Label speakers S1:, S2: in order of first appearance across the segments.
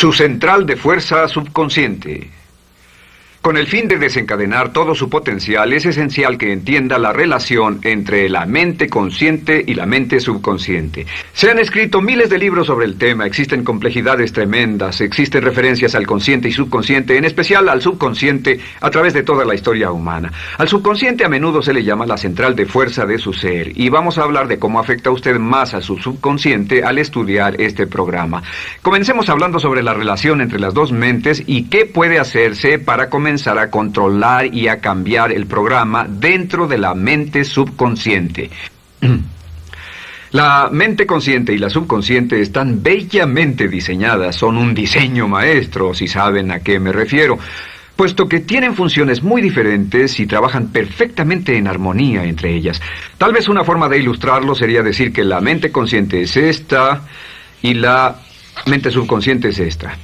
S1: Su central de fuerza subconsciente. Con el fin de desencadenar todo su potencial, es esencial que entienda la relación entre la mente consciente y la mente subconsciente. Se han escrito miles de libros sobre el tema, existen complejidades tremendas, existen referencias al consciente y subconsciente, en especial al subconsciente, a través de toda la historia humana. Al subconsciente a menudo se le llama la central de fuerza de su ser, y vamos a hablar de cómo afecta a usted más a su subconsciente al estudiar este programa. Comencemos hablando sobre la relación entre las dos mentes y qué puede hacerse para comenzar a controlar y a cambiar el programa dentro de la mente subconsciente. La mente consciente y la subconsciente están bellamente diseñadas, son un diseño maestro, si saben a qué me refiero, puesto que tienen funciones muy diferentes y trabajan perfectamente en armonía entre ellas. Tal vez una forma de ilustrarlo sería decir que la mente consciente es esta y la mente subconsciente es esta.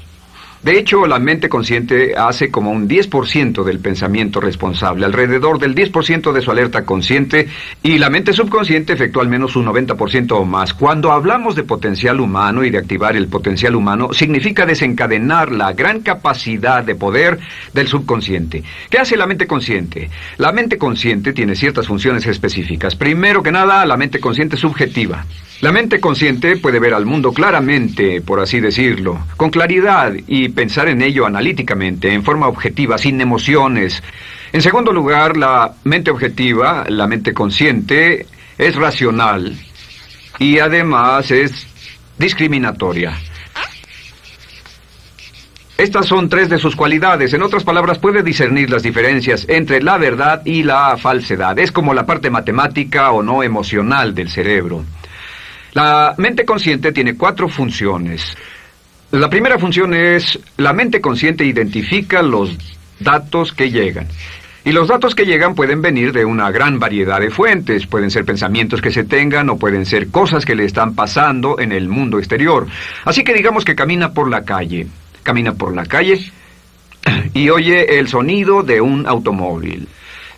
S1: De hecho, la mente consciente hace como un 10% del pensamiento responsable, alrededor del 10% de su alerta consciente, y la mente subconsciente efectúa al menos un 90% o más. Cuando hablamos de potencial humano y de activar el potencial humano, significa desencadenar la gran capacidad de poder del subconsciente. ¿Qué hace la mente consciente? La mente consciente tiene ciertas funciones específicas. Primero que nada, la mente consciente subjetiva. La mente consciente puede ver al mundo claramente, por así decirlo, con claridad y pensar en ello analíticamente, en forma objetiva, sin emociones. En segundo lugar, la mente objetiva, la mente consciente, es racional y además es discriminatoria. Estas son tres de sus cualidades. En otras palabras, puede discernir las diferencias entre la verdad y la falsedad. Es como la parte matemática o no emocional del cerebro. La mente consciente tiene 4 funciones. La primera función es, la mente consciente identifica los datos que llegan. Y los datos que llegan pueden venir de una gran variedad de fuentes. Pueden ser pensamientos que se tengan o pueden ser cosas que le están pasando en el mundo exterior. Así que digamos que camina por la calle. Camina por la calle y oye el sonido de un automóvil.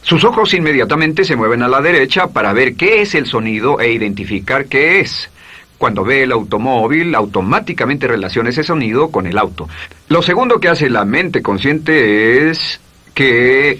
S1: Sus ojos inmediatamente se mueven a la derecha para ver qué es el sonido e identificar qué es. Cuando ve el automóvil, automáticamente relaciona ese sonido con el auto. Lo segundo que hace la mente consciente es que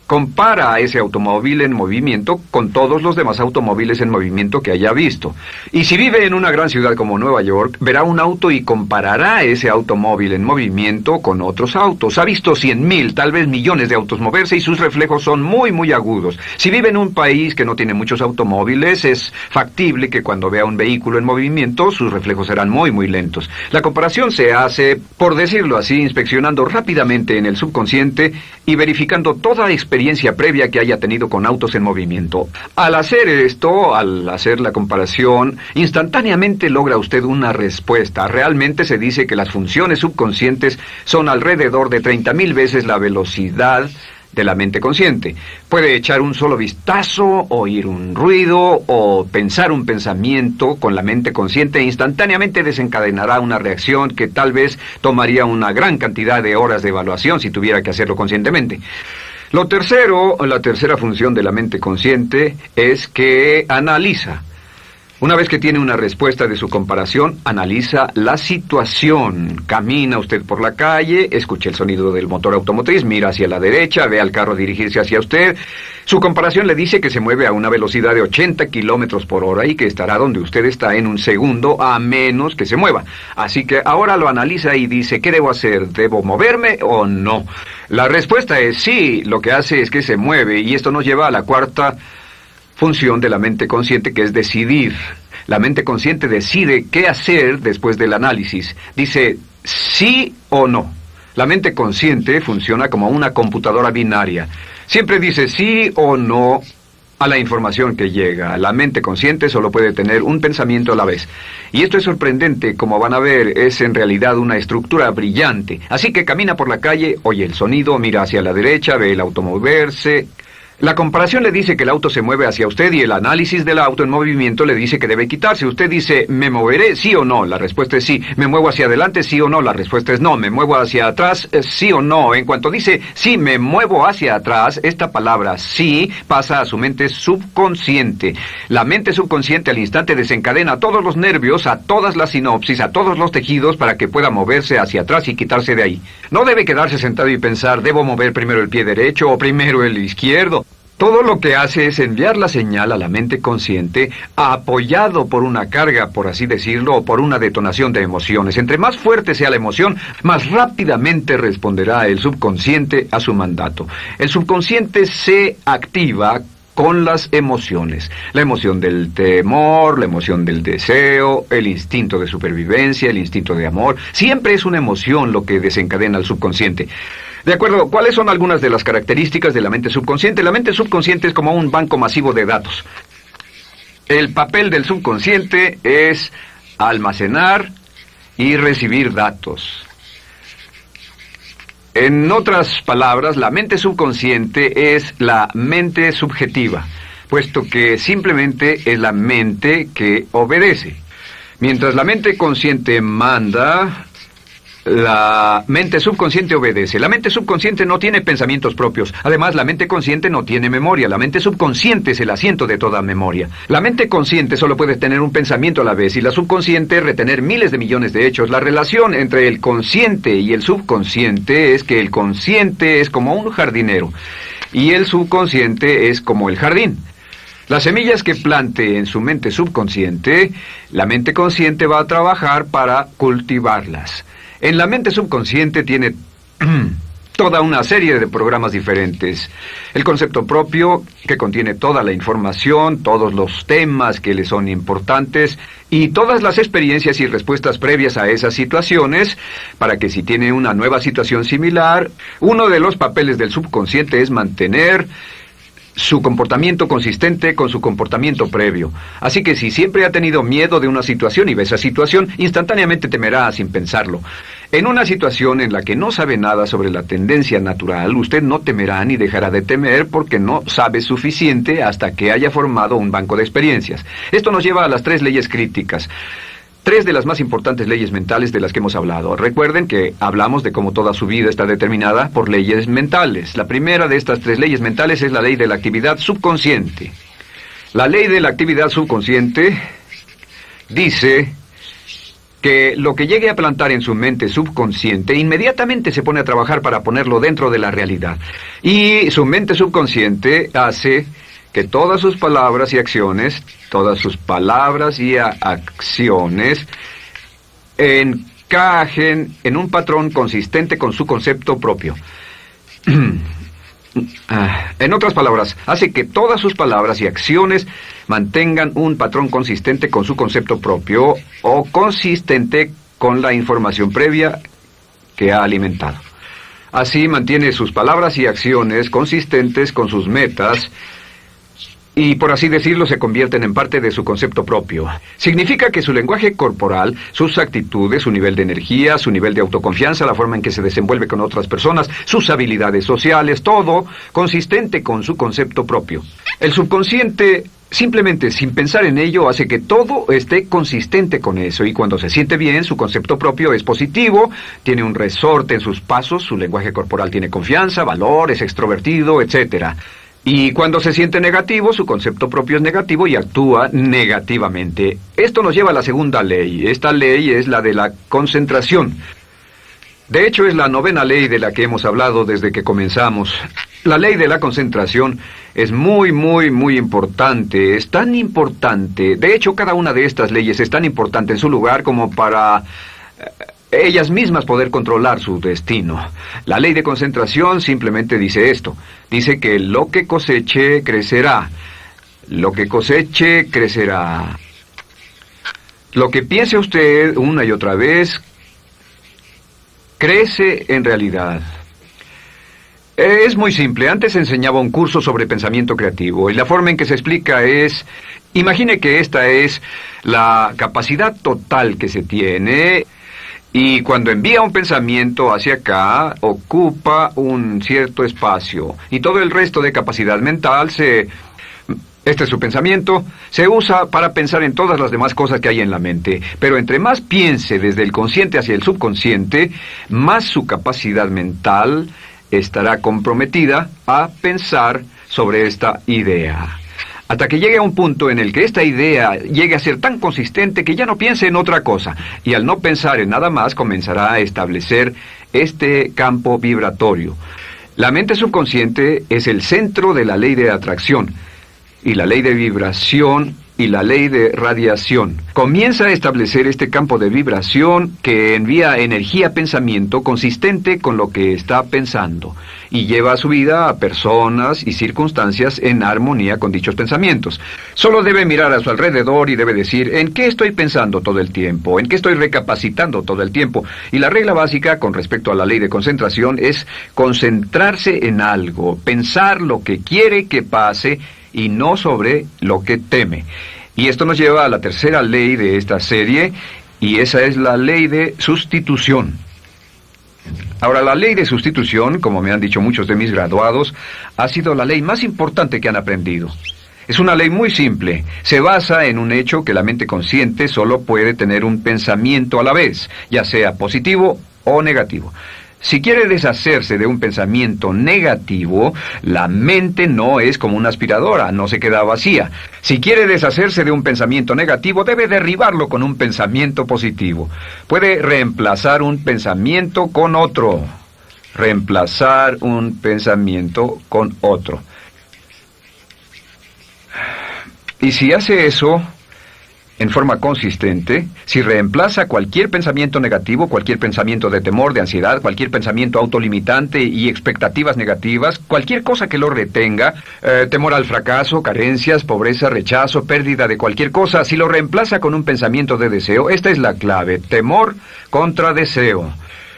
S1: compara a ese automóvil en movimiento con todos los demás automóviles en movimiento que haya visto. Y si vive en una gran ciudad como Nueva York, verá un auto y comparará ese automóvil en movimiento con otros autos. Ha visto 100,000, tal vez millones de autos moverse y sus reflejos son muy, muy agudos. Si vive en un país que no tiene muchos automóviles, es factible que cuando vea un vehículo en movimiento, sus reflejos serán muy, muy lentos. La comparación se hace, por decirlo así, inspeccionando rápidamente en el subconsciente y verificando toda experiencia previa que haya tenido con autos en movimiento. Al hacer esto, al hacer la comparación, instantáneamente logra usted una respuesta. Realmente se dice que las funciones subconscientes son alrededor de 30,000 veces la velocidad de la mente consciente. Puede echar un solo vistazo, oír un ruido o pensar un pensamiento con la mente consciente e instantáneamente desencadenará una reacción que tal vez tomaría una gran cantidad de horas de evaluación si tuviera que hacerlo conscientemente. La tercera función de la mente consciente es que analiza. Una vez que tiene una respuesta de su comparación, analiza la situación. Camina usted por la calle, escucha el sonido del motor automotriz, mira hacia la derecha, ve al carro dirigirse hacia usted. Su comparación le dice que se mueve a una velocidad de 80 kilómetros por hora y que estará donde usted está en un segundo a menos que se mueva. Así que ahora lo analiza y dice, ¿qué debo hacer? ¿Debo moverme o no? La respuesta es sí, lo que hace es que se mueve y esto nos lleva a la cuarta función de la mente consciente, que es decidir. La mente consciente decide qué hacer después del análisis. Dice sí o no. La mente consciente funciona como una computadora binaria. Siempre dice sí o no a la información que llega. La mente consciente solo puede tener un pensamiento a la vez. Y esto es sorprendente, como van a ver, es en realidad una estructura brillante. Así que camina por la calle, oye el sonido, mira hacia la derecha, ve el auto moverse, La comparación le dice que el auto se mueve hacia usted y el análisis del auto en movimiento le dice que debe quitarse. Usted dice, ¿me moveré? ¿Sí o no? La respuesta es sí. ¿Me muevo hacia adelante? ¿Sí o no? La respuesta es no. ¿Me muevo hacia atrás? ¿Sí o no? En cuanto dice, sí, me muevo hacia atrás, esta palabra sí pasa a su mente subconsciente. La mente subconsciente al instante desencadena todos los nervios, a todas las sinapsis, a todos los tejidos para que pueda moverse hacia atrás y quitarse de ahí. No debe quedarse sentado y pensar, ¿debo mover primero el pie derecho o primero el izquierdo? Todo lo que hace es enviar la señal a la mente consciente, apoyado por una carga, por así decirlo, o por una detonación de emociones. Entre más fuerte sea la emoción, más rápidamente responderá el subconsciente a su mandato. El subconsciente se activa con las emociones. La emoción del temor, la emoción del deseo, el instinto de supervivencia, el instinto de amor. Siempre es una emoción lo que desencadena al subconsciente. De acuerdo, ¿cuáles son algunas de las características de la mente subconsciente? La mente subconsciente es como un banco masivo de datos. El papel del subconsciente es almacenar y recibir datos. En otras palabras, la mente subconsciente es la mente subjetiva, puesto que simplemente es la mente que obedece. Mientras la mente consciente manda, la mente subconsciente obedece. La mente subconsciente no tiene pensamientos propios. Además, la mente consciente no tiene memoria. La mente subconsciente es el asiento de toda memoria. La mente consciente solo puede tener un pensamiento a la vez y la subconsciente retener miles de millones de hechos. La relación entre el consciente y el subconsciente es que el consciente es como un jardinero y el subconsciente es como el jardín. Las semillas que plante en su mente subconsciente, la mente consciente va a trabajar para cultivarlas. En la mente subconsciente tiene toda una serie de programas diferentes. El concepto propio, que contiene toda la información, todos los temas que le son importantes y todas las experiencias y respuestas previas a esas situaciones, para que si tiene una nueva situación similar, uno de los papeles del subconsciente es mantener su comportamiento consistente con su comportamiento previo. Así que si siempre ha tenido miedo de una situación y ve esa situación, instantáneamente temerá sin pensarlo. En una situación en la que no sabe nada sobre la tendencia natural, usted no temerá ni dejará de temer porque no sabe suficiente hasta que haya formado un banco de experiencias. Esto nos lleva a las 3 leyes críticas. 3 de las más importantes leyes mentales de las que hemos hablado. Recuerden que hablamos de cómo toda su vida está determinada por leyes mentales. La primera de estas 3 leyes mentales es la ley de la actividad subconsciente. La ley de la actividad subconsciente dice que lo que llegue a plantar en su mente subconsciente inmediatamente se pone a trabajar para ponerlo dentro de la realidad. Y su mente subconsciente hace que todas sus palabras y acciones encajen en un patrón consistente con su concepto propio. En otras palabras, hace que todas sus palabras y acciones mantengan un patrón consistente con su concepto propio o consistente con la información previa que ha alimentado. Así mantiene sus palabras y acciones consistentes con sus metas y, por así decirlo, se convierten en parte de su concepto propio. Significa que su lenguaje corporal, sus actitudes, su nivel de energía, su nivel de autoconfianza, la forma en que se desenvuelve con otras personas, sus habilidades sociales, todo consistente con su concepto propio. El subconsciente, simplemente sin pensar en ello, hace que todo esté consistente con eso, y cuando se siente bien, su concepto propio es positivo, tiene un resorte en sus pasos, su lenguaje corporal tiene confianza, valor, es extrovertido, etc. Y cuando se siente negativo, su concepto propio es negativo y actúa negativamente. Esto nos lleva a la segunda ley. Esta ley es la de la concentración. De hecho, es la 9ª ley de la que hemos hablado desde que comenzamos. La ley de la concentración es muy importante. Es tan importante. De hecho, cada una de estas leyes es tan importante en su lugar como para ellas mismas poder controlar su destino. La ley de concentración simplemente dice esto. Dice que lo que coseche, crecerá. Lo que coseche, crecerá. Lo que piense usted una y otra vez, crece en realidad. Es muy simple. Antes enseñaba un curso sobre pensamiento creativo y la forma en que se explica es: imagine que esta es la capacidad total que se tiene Y cuando envía un pensamiento hacia acá, ocupa un cierto espacio. Y todo el resto de capacidad mental este es su pensamiento, se usa para pensar en todas las demás cosas que hay en la mente. Pero entre más piense desde el consciente hacia el subconsciente, más su capacidad mental estará comprometida a pensar sobre esta idea. Hasta que llegue a un punto en el que esta idea llegue a ser tan consistente que ya no piense en otra cosa. Y al no pensar en nada más, comenzará a establecer este campo vibratorio. La mente subconsciente es el centro de la ley de atracción, y la ley de vibración y la ley de radiación. Comienza a establecer este campo de vibración que envía energía-pensamiento consistente con lo que está pensando y lleva a su vida a personas y circunstancias en armonía con dichos pensamientos. Solo debe mirar a su alrededor y debe decir, ¿en qué estoy pensando todo el tiempo? ¿En qué estoy recapacitando todo el tiempo? Y la regla básica con respecto a la ley de concentración es concentrarse en algo, pensar lo que quiere que pase y no sobre lo que teme. Y esto nos lleva a la tercera ley de esta serie, y esa es la ley de sustitución. Ahora, la ley de sustitución, como me han dicho muchos de mis graduados, ha sido la ley más importante que han aprendido. Es una ley muy simple. Se basa en un hecho que la mente consciente solo puede tener un pensamiento a la vez, ya sea positivo o negativo. Si quiere deshacerse de un pensamiento negativo, la mente no es como una aspiradora, no se queda vacía. Si quiere deshacerse de un pensamiento negativo, debe derribarlo con un pensamiento positivo. Puede reemplazar un pensamiento con otro. Reemplazar un pensamiento con otro. Y si hace eso en forma consistente, si reemplaza cualquier pensamiento negativo, cualquier pensamiento de temor, de ansiedad, cualquier pensamiento autolimitante y expectativas negativas, cualquier cosa que lo retenga, temor al fracaso, carencias, pobreza, rechazo, pérdida de cualquier cosa, si lo reemplaza con un pensamiento de deseo, esta es la clave: temor contra deseo.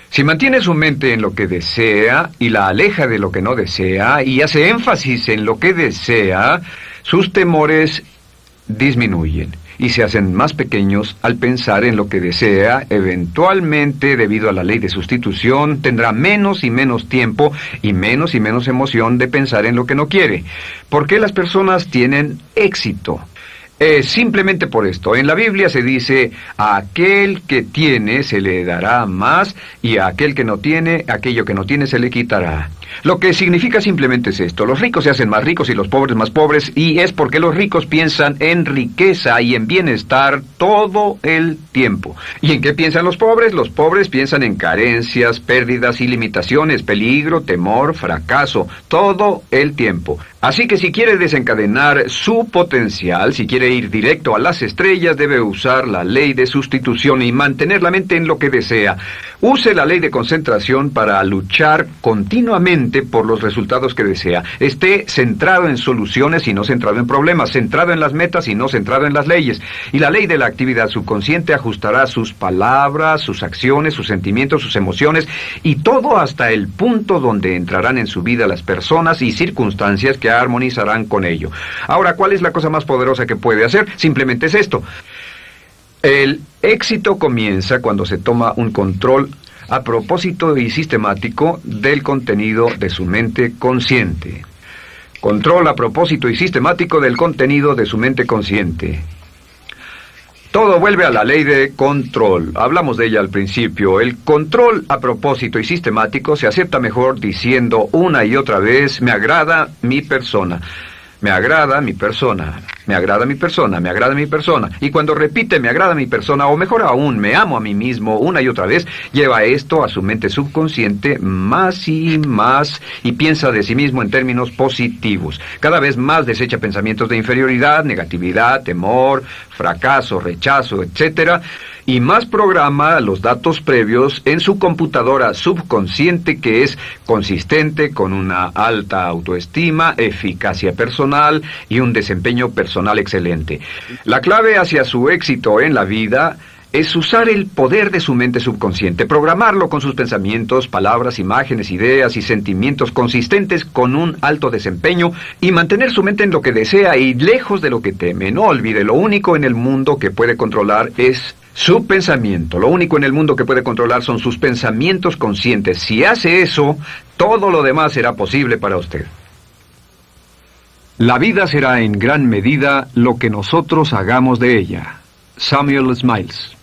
S1: Si mantiene su mente en lo que desea y la aleja de lo que no desea y hace énfasis en lo que desea, sus temores disminuyen y se hacen más pequeños al pensar en lo que desea. Eventualmente, debido a la ley de sustitución, tendrá menos y menos tiempo y menos emoción de pensar en lo que no quiere. ¿Por qué las personas tienen éxito? Simplemente por esto. En la Biblia se dice, a aquel que tiene se le dará más, y a aquel que no tiene, aquello que no tiene se le quitará. Lo que significa simplemente es esto: los ricos se hacen más ricos y los pobres más pobres, y es porque los ricos piensan en riqueza y en bienestar todo el tiempo. ¿Y en qué piensan los pobres? Los pobres piensan en carencias, pérdidas y limitaciones, peligro, temor, fracaso, todo el tiempo. Así que si quiere desencadenar su potencial, si quiere ir directo a las estrellas, debe usar la ley de sustitución y mantener la mente en lo que desea. Use la ley de concentración para luchar continuamente por los resultados que desea. Esté centrado en soluciones y no centrado en problemas, centrado en las metas y no centrado en las leyes. Y la ley de la actividad subconsciente ajustará sus palabras, sus acciones, sus sentimientos, sus emociones y todo hasta el punto donde entrarán en su vida las personas y circunstancias que armonizarán con ello. Ahora, ¿cuál es la cosa más poderosa que puede hacer? Simplemente es esto. El éxito comienza cuando se toma un control a propósito y sistemático del contenido de su mente consciente. Control a propósito y sistemático del contenido de su mente consciente. Todo vuelve a la ley de control. Hablamos de ella al principio. El control a propósito y sistemático se acepta mejor diciendo una y otra vez: me agrada mi persona. Me agrada mi persona, me agrada mi persona, me agrada mi persona. Y cuando repite me agrada mi persona, o mejor aún, me amo a mí mismo una y otra vez, lleva esto a su mente subconsciente más y más y piensa de sí mismo en términos positivos. Cada vez más desecha pensamientos de inferioridad, negatividad, temor, fracaso, rechazo, etc. Y más programa los datos previos en su computadora subconsciente, que es consistente con una alta autoestima, eficacia personal y un desempeño personal excelente. La clave hacia su éxito en la vida es usar el poder de su mente subconsciente, programarlo con sus pensamientos, palabras, imágenes, ideas y sentimientos consistentes con un alto desempeño y mantener su mente en lo que desea y lejos de lo que teme. No olvide, lo único en el mundo que puede controlar es su pensamiento. Lo único en el mundo que puede controlar son sus pensamientos conscientes. Si hace eso, todo lo demás será posible para usted. La vida será en gran medida lo que nosotros hagamos de ella. Samuel Smiles.